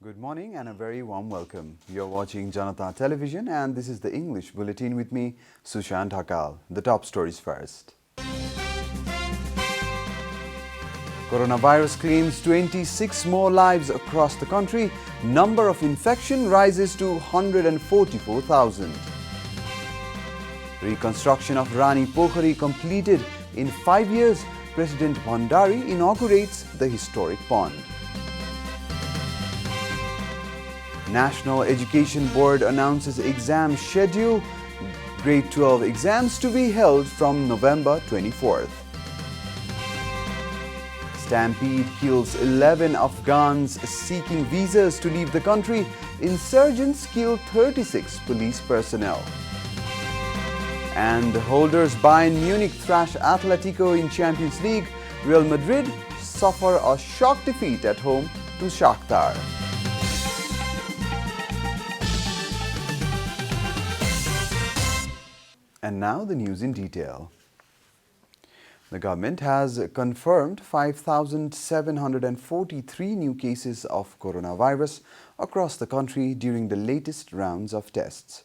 Good morning and a very warm welcome. You're watching Janata Television and this is the English Bulletin with me, Sushant Hakal. The top stories first. Coronavirus claims 26 more lives across the country. Number of infection rises to 144,000. Reconstruction of Ranipokhari completed in 5 years. President Bhandari inaugurates the historic pond. National Education Board announces exam schedule. Grade 12 exams to be held from November 24th. Stampede kills 11 Afghans seeking visas to leave the country. Insurgents kill 36 police personnel. And holders Bayern Munich thrash Atletico in Champions League. Real Madrid suffer a shock defeat at home to Shakhtar. And now the news in detail. The government has confirmed 5,743 new cases of coronavirus across the country during the latest rounds of tests.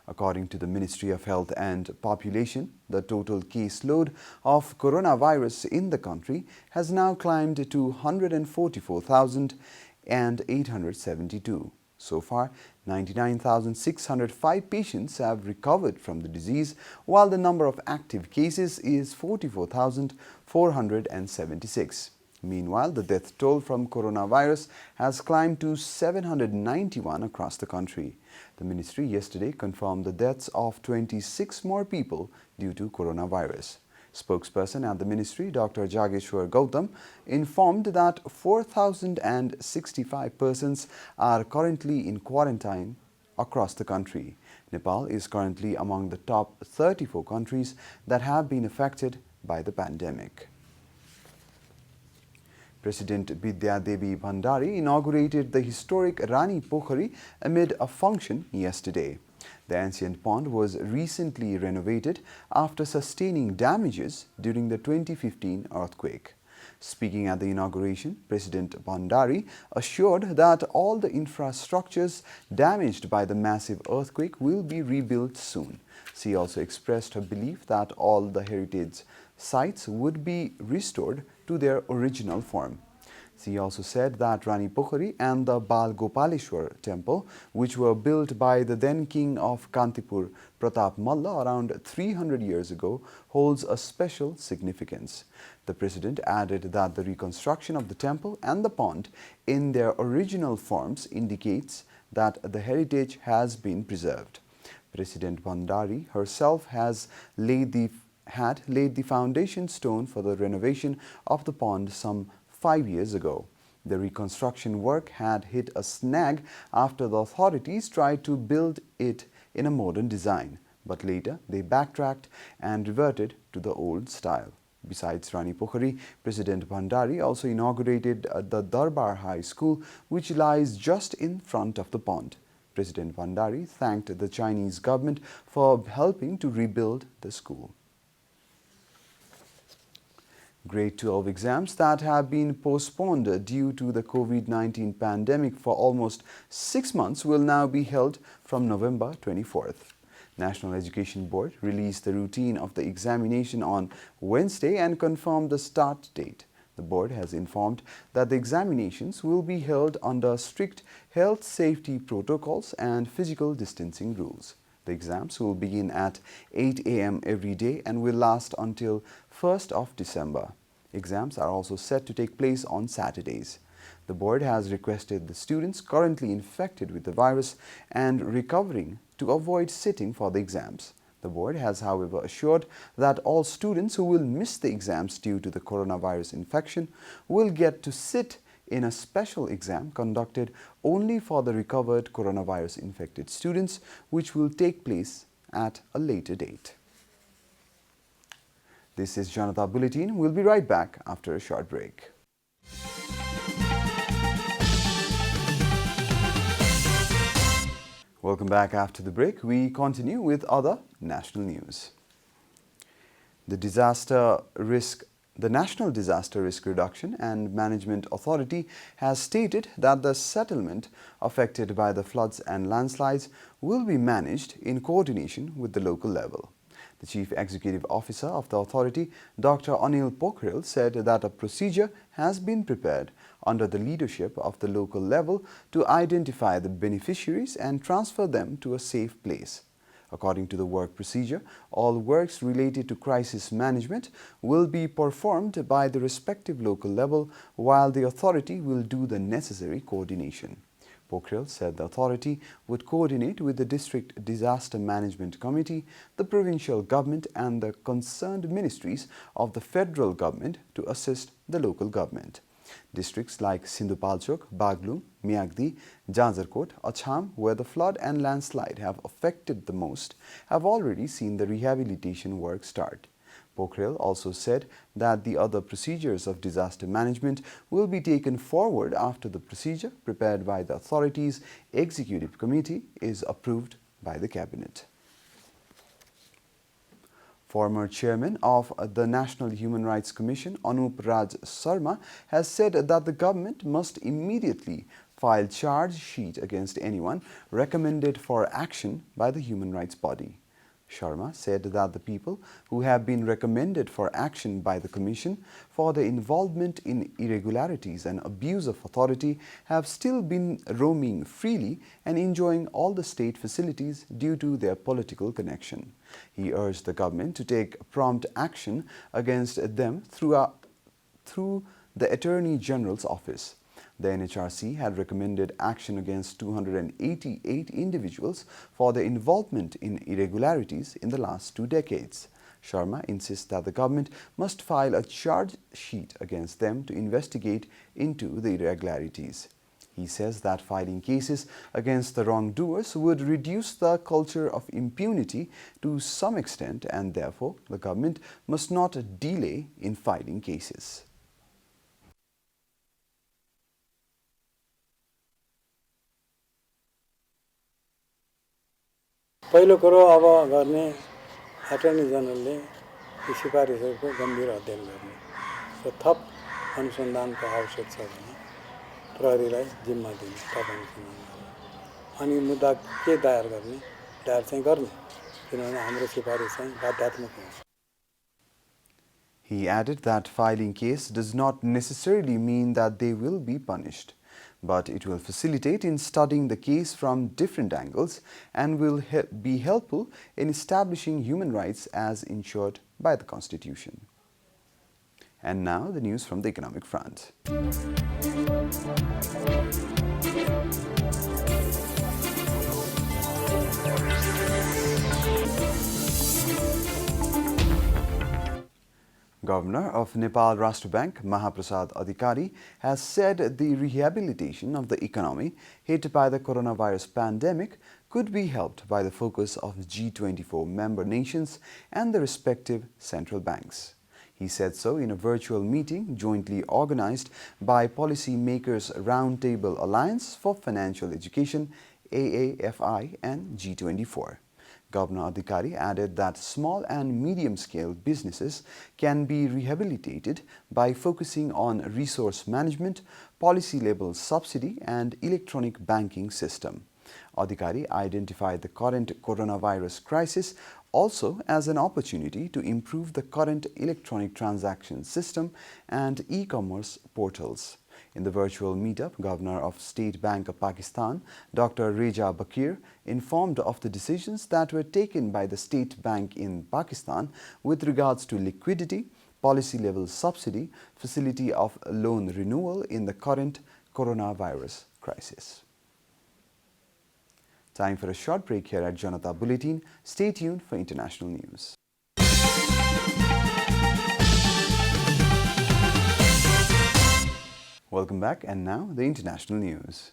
According to the Ministry of Health and Population, the total caseload of coronavirus in the country has now climbed to 144,872. So far, 99,605 patients have recovered from the disease, while the number of active cases is 44,476. Meanwhile, the death toll from coronavirus has climbed to 791 across the country. The ministry yesterday confirmed the deaths of 26 more people due to coronavirus. Spokesperson at the ministry, Dr. Jageshwar Gautam, informed that 4,065 persons are currently in quarantine across the country. Nepal is currently among the top 34 countries that have been affected by the pandemic. President Bidya Devi Bhandari inaugurated the historic Ranipokhari amid a function yesterday. The ancient pond was recently renovated after sustaining damages during the 2015 earthquake. Speaking at the inauguration, President Bhandari assured that all the infrastructures damaged by the massive earthquake will be rebuilt soon. She also expressed her belief that all the heritage sites would be restored to their original form. She also said that Ranipokhari and the Bal Gopaleshwar temple, which were built by the then king of Kantipur, Pratap Malla, around 300 years ago, holds a special significance. The president added that the reconstruction of the temple and the pond in their original forms indicates that the heritage has been preserved. President Bhandari herself had laid the foundation stone for the renovation of the pond some 5 years ago. The reconstruction work had hit a snag after the authorities tried to build it in a modern design, but later they backtracked and reverted to the old style. Besides Ranipokhari, President Bhandari also inaugurated the Darbar High School, which lies just in front of the pond. President Bhandari thanked the Chinese government for helping to rebuild the school. Grade 12 exams that have been postponed due to the COVID-19 pandemic for almost 6 months will now be held from November 24th. National Education Board released the routine of the examination on Wednesday and confirmed the start date. The board has informed that the examinations will be held under strict health safety protocols and physical distancing rules. The exams will begin at 8 a.m. every day and will last until 1st of December. Exams are also set to take place on Saturdays. The board has requested the students currently infected with the virus and recovering to avoid sitting for the exams. The board has, however, assured that all students who will miss the exams due to the coronavirus infection will get to sit in a special exam conducted only for the recovered coronavirus-infected students, which will take place at a later date. This is Janata Bulletin. We'll be right back after a short break. Welcome back after the break. We continue with other national news. The Disaster Risk The National Disaster Risk Reduction and Management Authority has stated that the settlement affected by the floods and landslides will be managed in coordination with the local level. The Chief Executive Officer of the authority, Dr. Ranipokhari, said that a procedure has been prepared under the leadership of the local level to identify the beneficiaries and transfer them to a safe place. According to the work procedure, all works related to crisis management will be performed by the respective local level, while the authority will do the necessary coordination. Pokhriel said the authority would coordinate with the District Disaster Management Committee, the provincial government and the concerned ministries of the federal government to assist the local government. Districts like Sindhupalchok, Baglung, Miagdi, Jajarkot, Acham, where the flood and landslide have affected the most, have already seen the rehabilitation work start. Pokhriel also said that the other procedures of disaster management will be taken forward after the procedure prepared by the authority's executive committee is approved by the cabinet. Former chairman of the National Human Rights Commission, Anup Raj Sharma, has said that the government must immediately file charge sheet against anyone recommended for action by the human rights body. Sharma said that the people who have been recommended for action by the Commission for their involvement in irregularities and abuse of authority have still been roaming freely and enjoying all the state facilities due to their political connection. He urged the government to take prompt action against them through the Attorney General's office. The NHRC had recommended action against 288 individuals for their involvement in irregularities in the last 2 decades. Sharma insists that the government must file a charge sheet against them to investigate into the irregularities. He says that filing cases against the wrongdoers would reduce the culture of impunity to some extent, and therefore the government must not delay in filing cases. पहिलो कुरो अब गर्ने attorney जनरलले यी सिफारिसहरूको गम्भीर अध्ययन गर्ने र थप अनुसन्धानको आवश्यक छ भने प्रहरीलाई जिम्मा दिने, थप अनुसन्धान गर्ने अनि मुद्दा के दायर गर्ने दायर चाहिँ गर्ने किनभने हाम्रो सिफारिस चाहिँ बाध्यात्मक हुन्छ. He added that filing case does not necessarily mean that they will be punished, but it will facilitate in studying the case from different angles and will be helpful in establishing human rights as ensured by the Constitution. And now the news from the economic front. Governor of Nepal Rashtra Bank, Mahaprasad Adhikari, has said the rehabilitation of the economy hit by the coronavirus pandemic could be helped by the focus of G24 member nations and the respective central banks. He said so in a virtual meeting jointly organized by Policy Makers Roundtable Alliance for Financial Education, AAFI, and G24. Governor Adhikari added that small and medium-scale businesses can be rehabilitated by focusing on resource management, policy-level subsidy and electronic banking system. Adhikari identified the current coronavirus crisis also as an opportunity to improve the current electronic transaction system and e-commerce portals. In the virtual meetup, Governor of State Bank of Pakistan, Dr. Reza Bakir, informed of the decisions that were taken by the State Bank in Pakistan with regards to liquidity, policy-level subsidy, facility of loan renewal in the current coronavirus crisis. Time for a short break here at Janata Bulletin. Stay tuned for international news. Welcome back, and now the international news.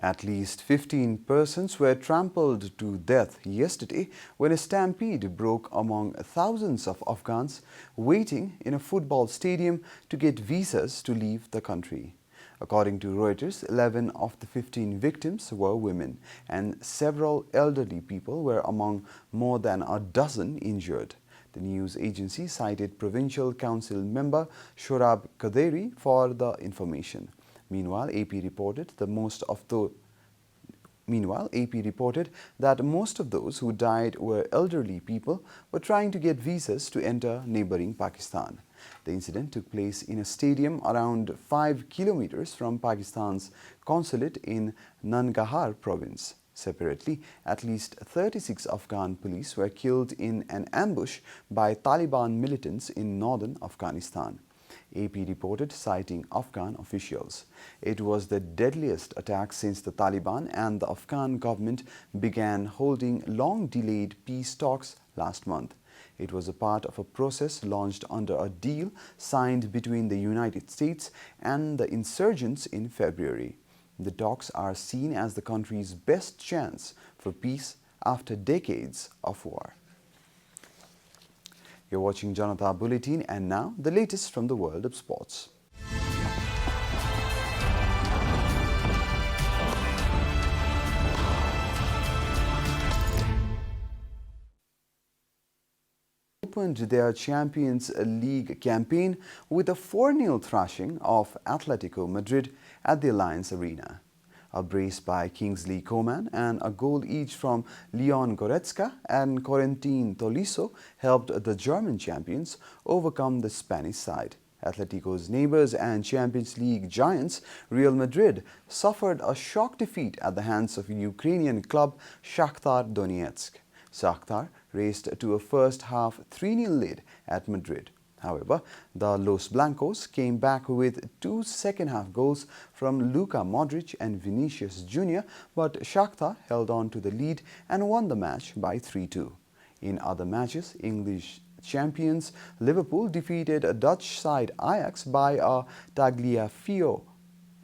At least 15 persons were trampled to death yesterday when a stampede broke among thousands of Afghans waiting in a football stadium to get visas to leave the country. According to Reuters, 11 of the 15 victims were women, and several elderly people were among more than a dozen injured. The news agency cited Provincial Council member Shorab Kaderi for the information. Meanwhile, AP reported that most of those who died were elderly people were trying to get visas to enter neighboring Pakistan. The incident took place in a stadium around 5 kilometers from Pakistan's consulate in Nangarhar province. Separately, at least 36 Afghan police were killed in an ambush by Taliban militants in northern Afghanistan. AP reported, citing Afghan officials. It was the deadliest attack since the Taliban and the Afghan government began holding long-delayed peace talks last month. It was a part of a process launched under a deal signed between the United States and the insurgents in February. The talks are seen as the country's best chance for peace after decades of war. You're watching Janata Bulletin, and now the latest from the world of sports. Opened their Champions League campaign with a 4-0 thrashing of Atletico Madrid at the Allianz Arena. A brace by Kingsley Coman and a goal each from Leon Goretzka and Corentin Tolisso helped the German champions overcome the Spanish side. Atletico's neighbors and Champions League giants Real Madrid suffered a shock defeat at the hands of Ukrainian club Shakhtar Donetsk. Shakhtar raced to a first-half 3-0 lead at Madrid. However, the Los Blancos came back with 2 second-half goals from Luka Modric and Vinicius Jr., but Shakhtar held on to the lead and won the match by 3-2. In other matches, English champions Liverpool defeated a Dutch side Ajax by a Tagliafico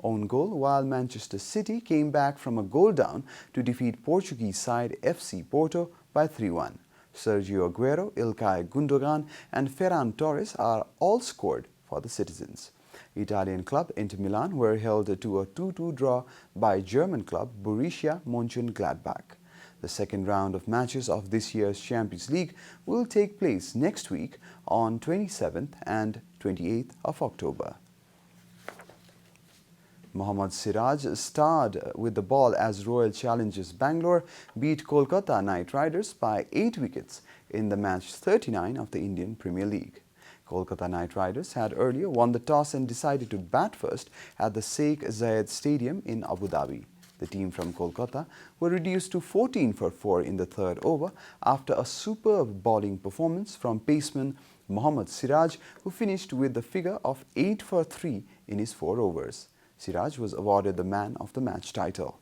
own goal, while Manchester City came back from a goal down to defeat Portuguese side FC Porto by 3-1. Sergio Aguero, Ilkay Gundogan and Ferran Torres are all scored for the citizens. Italian club Inter Milan were held to a 2-2 draw by German club Borussia Mönchengladbach. The second round of matches of this year's Champions League will take place next week on 27th and 28th of October. Mohammad Siraj starred with the ball as Royal Challengers Bangalore beat Kolkata Knight Riders by 8 wickets in the match 39 of the Indian Premier League. Kolkata Knight Riders had earlier won the toss and decided to bat first at the Sheikh Zayed Stadium in Abu Dhabi. The team from Kolkata were reduced to 14 for 4 in the third over after a superb bowling performance from paceman Mohammad Siraj, who finished with the figure of 8 for 3 in his 4 overs. Siraj was awarded the man of the match title.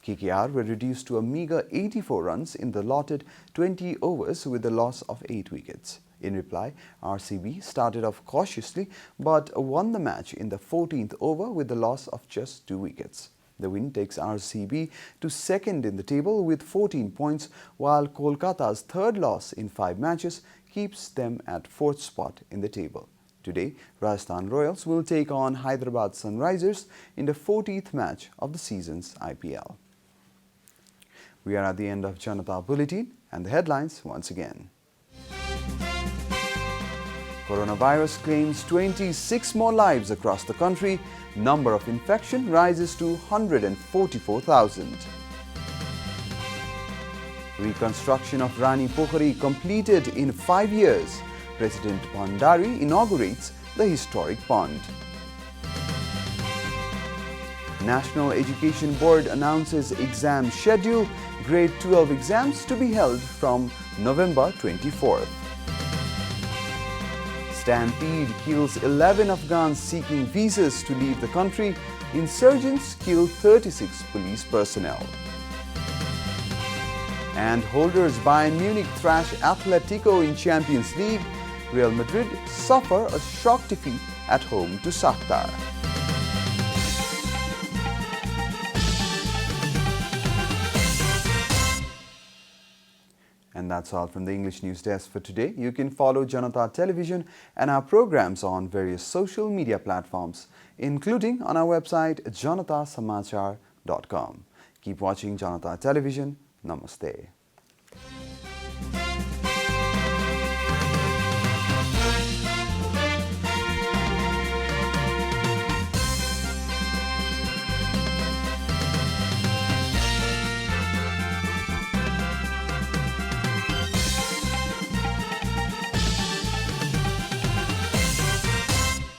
KKR were reduced to a meager 84 runs in the allotted 20 overs with a loss of 8 wickets. In reply, RCB started off cautiously but won the match in the 14th over with the loss of just 2 wickets. The win takes RCB to second in the table with 14 points, while Kolkata's third loss in 5 matches keeps them at 4th spot in the table. Today, Rajasthan Royals will take on Hyderabad Sunrisers in the 40th match of the season's IPL. We are at the end of Janata Bulletin, and the headlines once again. Coronavirus claims 26 more lives across the country. Number of infection rises to 144,000. Reconstruction of Ranipokhari completed in 5 years. President Bhandari inaugurates the historic pond. National Education Board announces exam schedule. Grade 12 exams to be held from November 24th. Stampede kills 11 Afghans seeking visas to leave the country. Insurgents kill 36 police personnel. And holders Bayern Munich thrash Atletico in Champions League. Real Madrid suffer a shock defeat at home to Shakhtar. And that's all from the English News Desk for today. You can follow Janata Television and our programs on various social media platforms, including on our website janatasamachar.com. Keep watching Janata Television. Namaste.